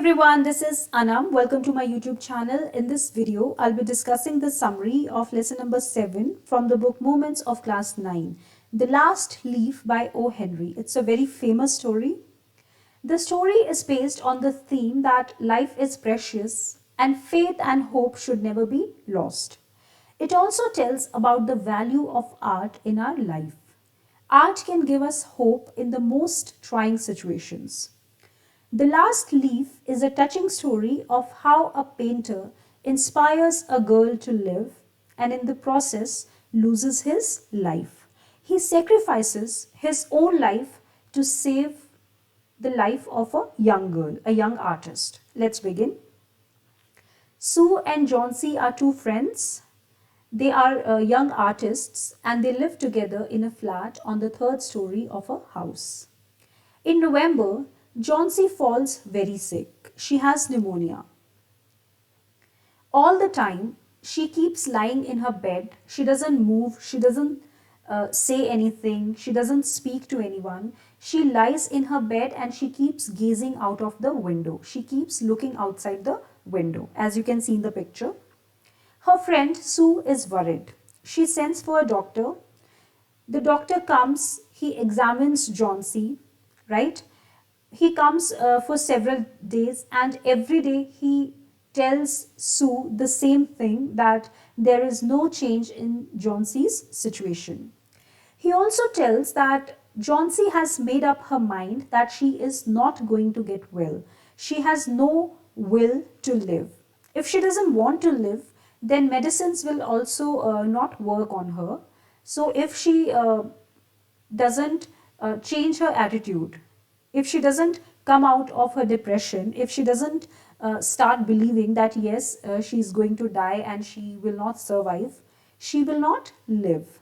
everyone, this is Anam. Welcome to my YouTube channel. In this video, I'll be discussing the summary of lesson number 7 from the book Moments of Class 9, The Last Leaf by O. Henry. It's a very famous story. The story is based on the theme that life is precious and faith and hope should never be lost. It also tells about the value of art in our life. Art can give us hope in the most trying situations. The Last Leaf is a touching story of how a painter inspires a girl to live and in the process loses his life. He sacrifices his own life to save the life of a young girl, a young artist. Let's begin. Sue and Johnsy are two friends. They are young artists and they live together in a flat on the third story of a house. In November, Johnsy falls very sick. She has pneumonia. All the time, she keeps lying in her bed. She doesn't move. She doesn't say anything. She doesn't speak to anyone. She lies in her bed and she keeps gazing out of the window. She keeps looking outside the window, as you can see in the picture. Her friend Sue is worried. She sends for a doctor. The doctor comes. He examines Johnsy, right? He comes for several days and every day he tells Sue the same thing, that there is no change in Johnsy's situation. He also tells that Johnsy has made up her mind that she is not going to get well. She has no will to live. If she doesn't want to live, then medicines will also not work on her. So if she doesn't change her attitude, if she doesn't come out of her depression, if she doesn't start believing that yes, she is going to die and she will not survive, she will not live.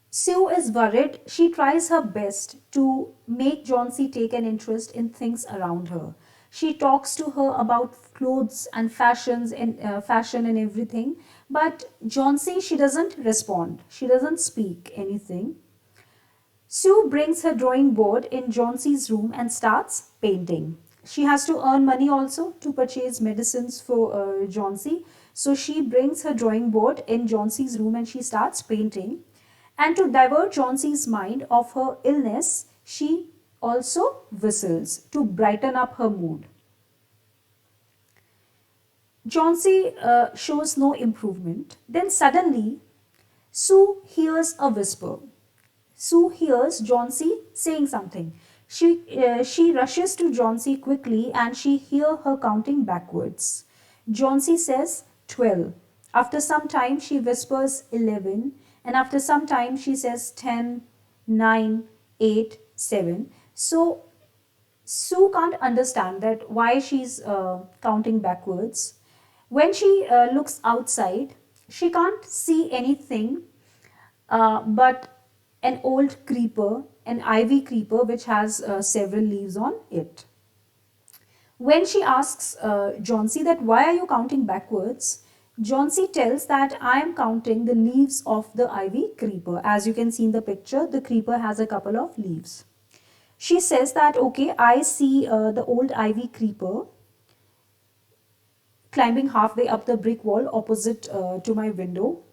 Sue is worried. She tries her best to make Johnsy take an interest in things around her. She talks to her about clothes and fashion and everything, but Johnsy, she doesn't respond. She doesn't speak anything. Sue brings her drawing board in Johnsy's room and starts painting. She has to earn money also to purchase medicines for Johnsy. So she brings her drawing board in Johnsy's room and she starts painting. And to divert Johnsy's mind of her illness, she also whistles to brighten up her mood. Johnsy shows no improvement. Then suddenly, Sue hears a whisper. Sue hears Johnsy saying something. She rushes to Johnsy quickly and she hears her counting backwards. Johnsy says 12. After some time, she whispers 11. And after some time, she says 10, 9, 8, 7. So Sue can't understand that why she's counting backwards. When she looks outside, she can't see anything but an old creeper, an ivy creeper which has several leaves on it. When she asks Johnsy that why are you counting backwards, Johnsy tells that I am counting the leaves of the ivy creeper. As you can see in the picture, the creeper has a couple of leaves. She says that okay, I see the old ivy creeper climbing halfway up the brick wall opposite to my window.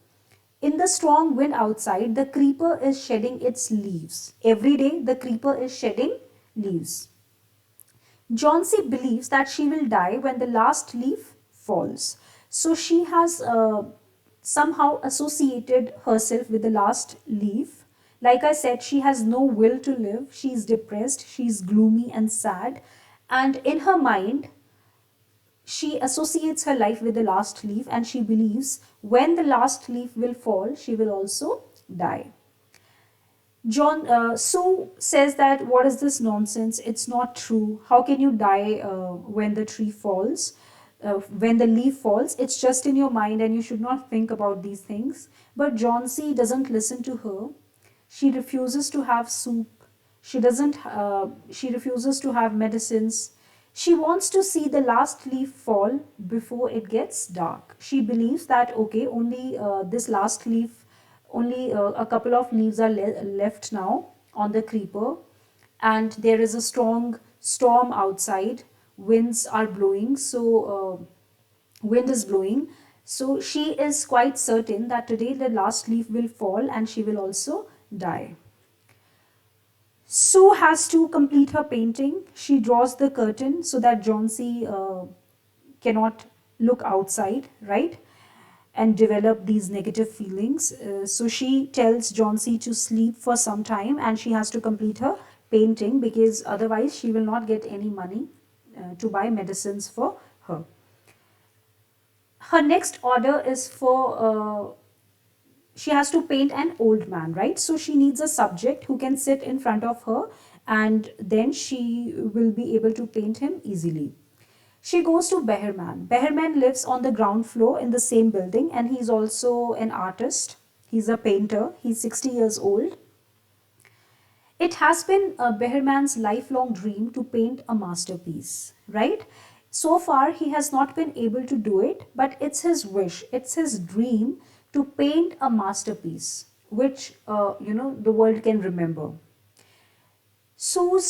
In the strong wind outside, the creeper is shedding its leaves. Every day, the creeper is shedding leaves. Johnsy believes that she will die when the last leaf falls. So she has somehow associated herself with the last leaf. Like I said, she has no will to live. She is depressed. She is gloomy and sad. And in her mind, she associates her life with the last leaf and she believes when the last leaf will fall, she will also die. Sue says that what is this nonsense? It's not true. How can you die when the tree falls? When the leaf falls, it's just in your mind and you should not think about these things. But Johnsy doesn't listen to her. She refuses to have soup. She doesn't. She refuses to have medicines. She wants to see the last leaf fall before it gets dark. She believes that okay, only this last leaf, only a couple of leaves are left now on the creeper, and there is a strong storm outside. winds are blowing, wind is blowing. So she is quite certain that today the last leaf will fall and she will also die. Sue has to complete her painting. She draws the curtain so that Johnsy cannot look outside, right? And develop these negative feelings. So she tells Johnsy to sleep for some time and she has to complete her painting because otherwise she will not get any money to buy medicines for her. Her next order is for she has to paint an old man, right? So she needs a subject who can sit in front of her and then she will be able to paint him easily. She goes to Behrman. Behrman lives on the ground floor in the same building and he's also an artist. He's a painter. He's 60 years old. It has been Behrman's lifelong dream to paint a masterpiece, right? So far, he has not been able to do it, but it's his wish, it's his dream to paint a masterpiece, which the world can remember. Sue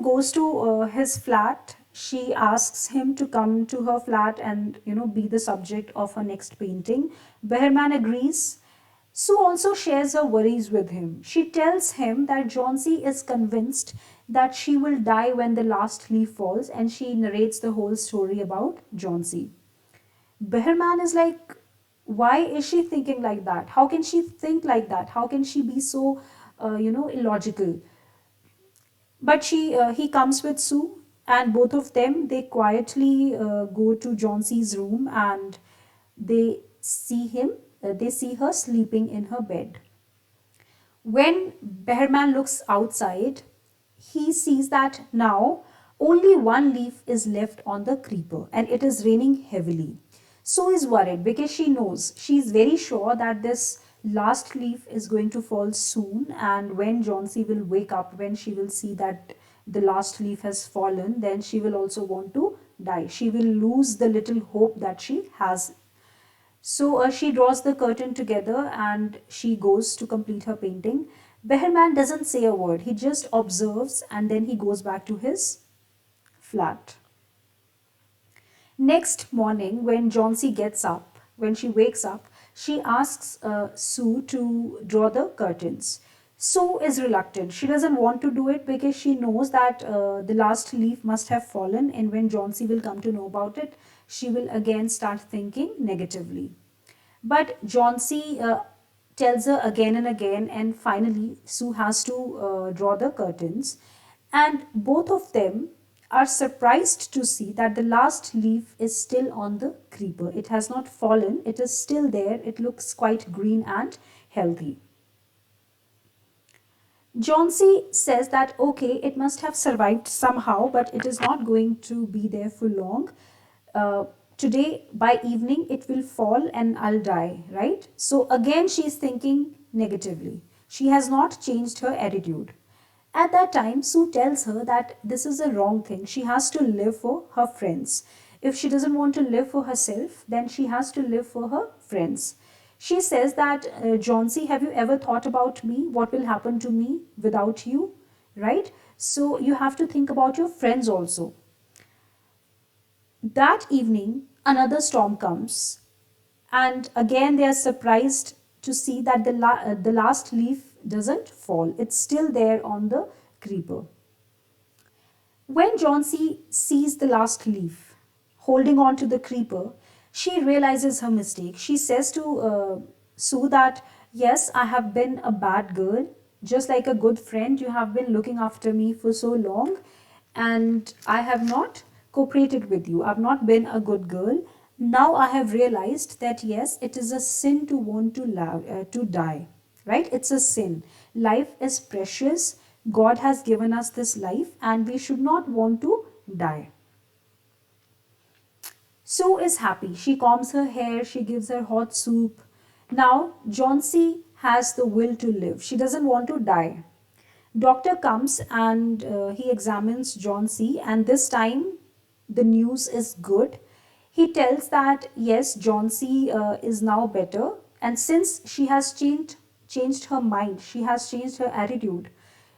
goes to his flat. She asks him to come to her flat and be the subject of her next painting. Behrman agrees. Sue also shares her worries with him. She tells him that Johnsy is convinced that she will die when the last leaf falls, and she narrates the whole story about Johnsy. Behrman is like, why is she thinking like that? How can she think like that? How can she be so, illogical? But he comes with Sue, and both of them they quietly go to Johnsy's room and they see him. They see her sleeping in her bed. When Behrman looks outside, he sees that now only one leaf is left on the creeper and it is raining heavily. Sue is worried because she knows, she is very sure that this last leaf is going to fall soon, and when Johnsy will wake up, when she will see that the last leaf has fallen, then she will also want to die. She will lose the little hope that she has. So she draws the curtain together and she goes to complete her painting. Behrman doesn't say a word. He just observes and then he goes back to his flat. Next morning, when Johnsy gets up, when she wakes up, she asks Sue to draw the curtains. Sue is reluctant. She doesn't want to do it because she knows that the last leaf must have fallen, and when Johnsy will come to know about it, she will again start thinking negatively. But Johnsy tells her again and again, and finally, Sue has to draw the curtains. And both of them are surprised to see that the last leaf is still on the creeper. It has not fallen, it is still there. It looks quite green and healthy. Johnsy says that okay, it must have survived somehow, but it is not going to be there for long. Uh, Today by evening it will fall and I'll die, right? So again she's thinking negatively. She has not changed her attitude. At that time, Sue tells her that this is a wrong thing. She has to live for her friends. If she doesn't want to live for herself, then she has to live for her friends. She says that, Johnsy, have you ever thought about me? What will happen to me without you? Right? So you have to think about your friends also. That evening, another storm comes, and again they are surprised to see that the last leaf doesn't fall. It's still there on the creeper. When Johnsy sees the last leaf holding on to the creeper, she realizes her mistake. She says to Sue that, yes, I have been a bad girl. Just like a good friend, you have been looking after me for so long, and I have not cooperated with you. I've not been a good girl. Now I have realized that yes, it is a sin to want to die, right? It's a sin. Life is precious. God has given us this life and we should not want to die. Sue is happy. She combs her hair, she gives her hot soup. Now, Johnsy has the will to live. She doesn't want to die. Doctor comes and he examines Johnsy, and this time the news is good. He tells that yes, Johnsy is now better, and since she has changed her mind, she has changed her attitude.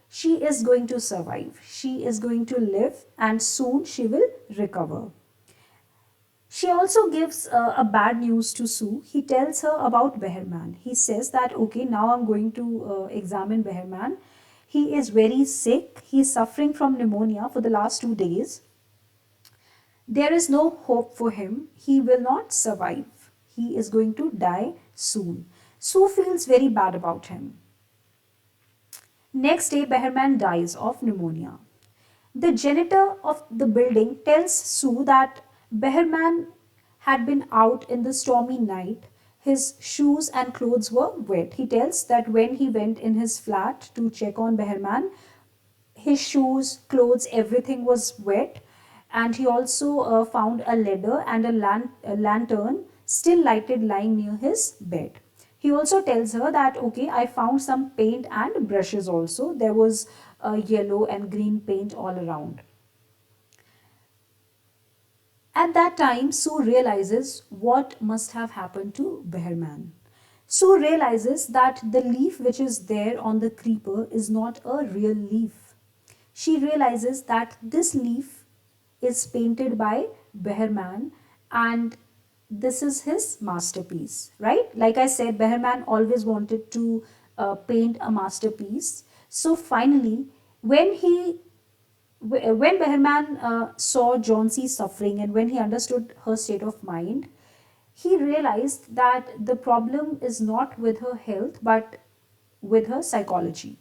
she is going to survive, she is going to live, and soon she will recover. She also gives a bad news to Sue. He tells her about Behrman. He says that, okay, now I'm going to examine Behrman. He is very sick. He is suffering from pneumonia for the last 2 days. There is no hope for him. He will not survive. He is going to die soon. Sue feels very bad about him. Next day, Behrman dies of pneumonia. The janitor of the building tells Sue that Behrman had been out in the stormy night. His shoes and clothes were wet. He tells that when he went in his flat to check on Behrman, his shoes, clothes, everything was wet. And he also found a ladder and a lantern still lighted lying near his bed. He also tells her that, okay, I found some paint and brushes also. There was yellow and green paint all around. At that time, Sue realizes what must have happened to Behrman. Sue realizes that the leaf which is there on the creeper is not a real leaf. She realizes that this leaf is painted by Behrman and this is his masterpiece, right? Like I said, Behrman always wanted to paint a masterpiece. So finally, when he when Behrman saw Johnsy suffering and when he understood her state of mind, he realized that the problem is not with her health but with her psychology.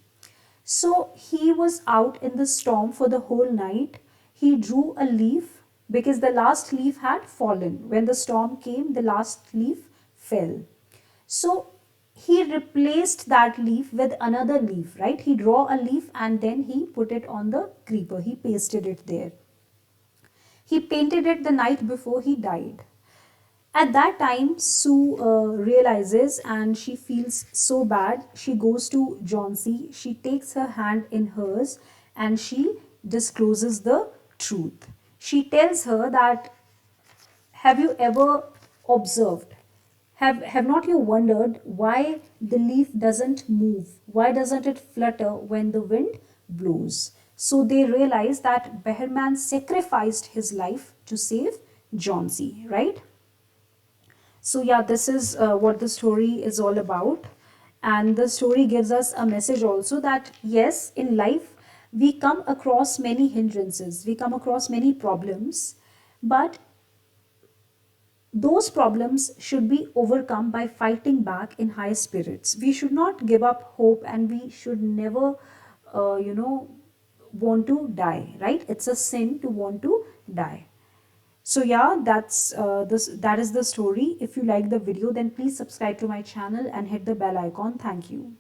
So he was out in the storm for the whole night. He drew a leaf because the last leaf had fallen. When the storm came, the last leaf fell. So he replaced that leaf with another leaf, right? He drew a leaf and then he put it on the creeper. He pasted it there. He painted it the night before he died. At that time, Sue realizes and she feels so bad. She goes to Johnsy. She takes her hand in hers and she discloses the truth. She tells her that, have you ever observed? Have not you wondered why the leaf doesn't move? Why doesn't it flutter when the wind blows? So they realize that Behrman sacrificed his life to save Johnsy, right? So yeah, this is what the story is all about. And the story gives us a message also that yes, in life, we come across many hindrances, we come across many problems, but those problems should be overcome by fighting back in high spirits. We should not give up hope and we should never, want to die, right? It's a sin to want to die. So yeah, that is the story. If you like the video, then please subscribe to my channel and hit the bell icon. Thank you.